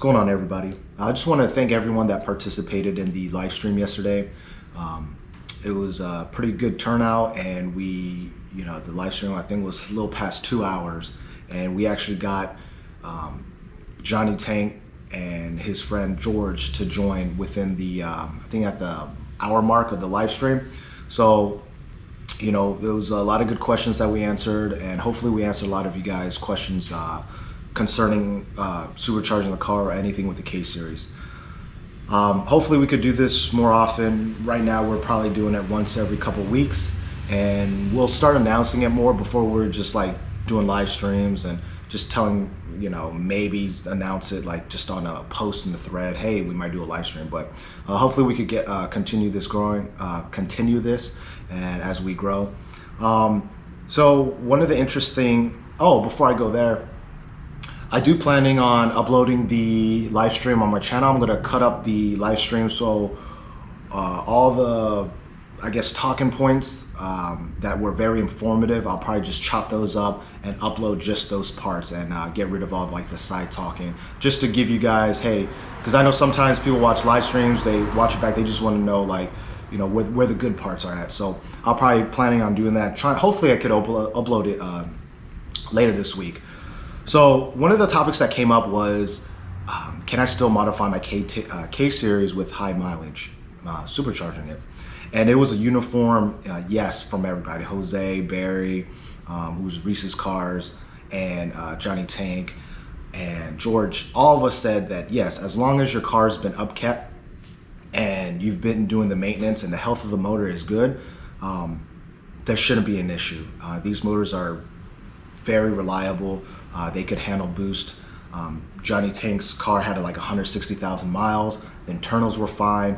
going on, everybody? I just want to thank everyone that participated in the live stream yesterday. It was a pretty good turnout, and the live stream I think was a little past 2 hours, and we actually got Johnny Tank and his friend George to join within the I think at the hour mark of the live stream. So there was a lot of good questions that we answered, and hopefully we answered a lot of you guys' questions concerning supercharging the car or anything with the K series. Hopefully we could do this more often. Right now we're probably doing it once every couple weeks, and we'll start announcing it more. Before we're just like doing live streams and just telling, maybe announce it like just on a post in the thread, hey, we might do a live stream. But hopefully we could get continue this and as we grow. So one of the interesting, before I go there, I do planning on uploading the live stream on my channel. I'm gonna cut up the live stream, so all the, I guess, talking points that were very informative, I'll probably just chop those up and upload just those parts and get rid of all like the side talking, just to give you guys, hey, because I know sometimes people watch live streams, they watch it back, they just want to know like, where the good parts are at. So I'll probably planning on doing that. Hopefully I could upload it later this week. So one of the topics that came up was, can I still modify my K series with high mileage, supercharging it? And it was a uniform yes from everybody. Jose, Barry, who's Reese's Cars, and Johnny Tank, and George, all of us said that yes, as long as your car's been upkept and you've been doing the maintenance and the health of the motor is good, there shouldn't be an issue. These motors are very reliable. They could handle boost. Johnny Tank's car had like 160,000 miles. The internals were fine.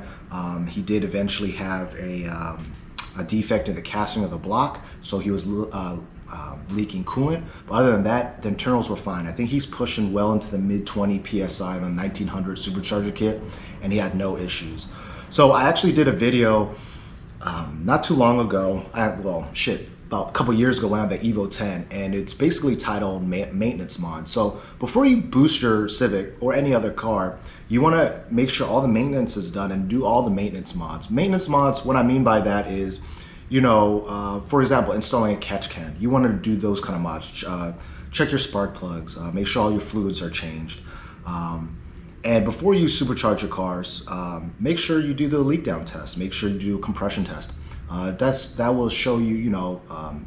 He did eventually have a defect in the casting of the block, so he was leaking coolant. But other than that, the internals were fine. I think he's pushing well into the mid 20 PSI on the 1900 supercharger kit, and he had no issues. So I actually did a video not too long ago. About a couple years ago when I had the Evo 10, and it's basically titled maintenance mod. So before you boost your Civic or any other car, you want to make sure all the maintenance is done and do all the maintenance mods. Maintenance mods, what I mean by that is, for example, installing a catch can. You want to do those kind of mods. Check your spark plugs, make sure all your fluids are changed. And before you supercharge your cars, make sure you do the leak down test. Make sure you do a compression test. That will show you,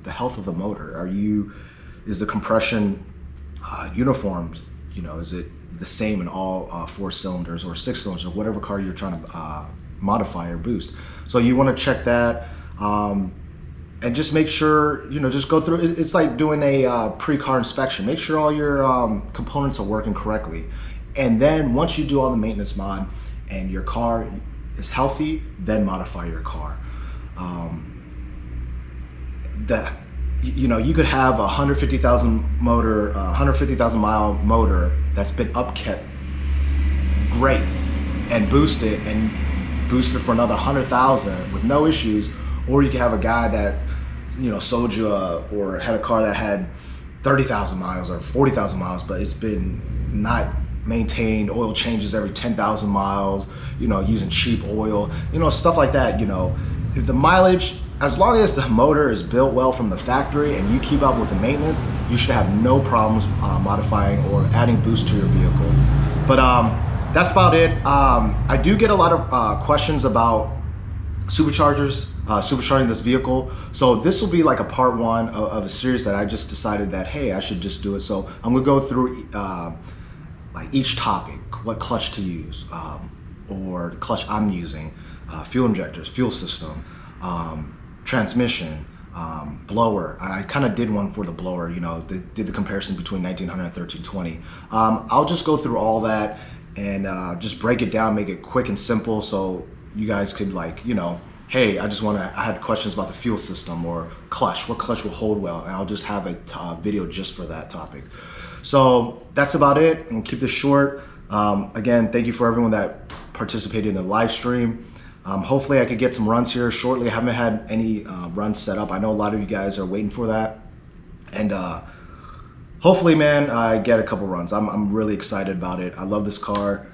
the health of the motor. Is the compression uniform? Is it the same in all 4 cylinders or 6 cylinders or whatever car you're trying to modify or boost? So you want to check that, and just make sure, just go through. It's like doing a pre-car inspection. Make sure all your components are working correctly, and then once you do all the maintenance mod and your car is healthy, then modify your car. You could have a 150,000 motor, 150,000 mile motor that's been upkept great, and boost it for another 100,000 with no issues. Or you could have a guy that sold you or had a car that had 30,000 miles or 40,000 miles, but it's been not maintained, oil changes every 10,000 miles, using cheap oil, stuff like that. If the mileage, as long as the motor is built well from the factory and you keep up with the maintenance, you should have no problems modifying or adding boost to your vehicle. But that's about it. I do get a lot of questions about supercharging this vehicle. So this will be like a part 1 of a series that I just decided that, hey, I should just do it. So I'm gonna go through like each topic, what clutch to use, or the clutch I'm using, fuel injectors, fuel system, transmission, blower. I kind of did one for the blower, did the comparison between 1900 and 1320. I'll just go through all that and just break it down, make it quick and simple, so you guys could hey, I had questions about the fuel system or clutch, what clutch will hold well, and I'll just have a video just for that topic. So that's about it, and keep this short. Again, thank you for everyone that participated in the live stream. Hopefully I could get some runs here shortly. I haven't had any runs set up. I know a lot of you guys are waiting for that. And hopefully, man, I get a couple runs. I'm really excited about it. I love this car.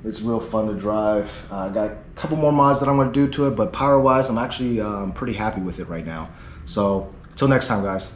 It's real fun to drive. I got a couple more mods that I'm going to do to it, but power-wise, I'm actually pretty happy with it right now. So, until next time, guys.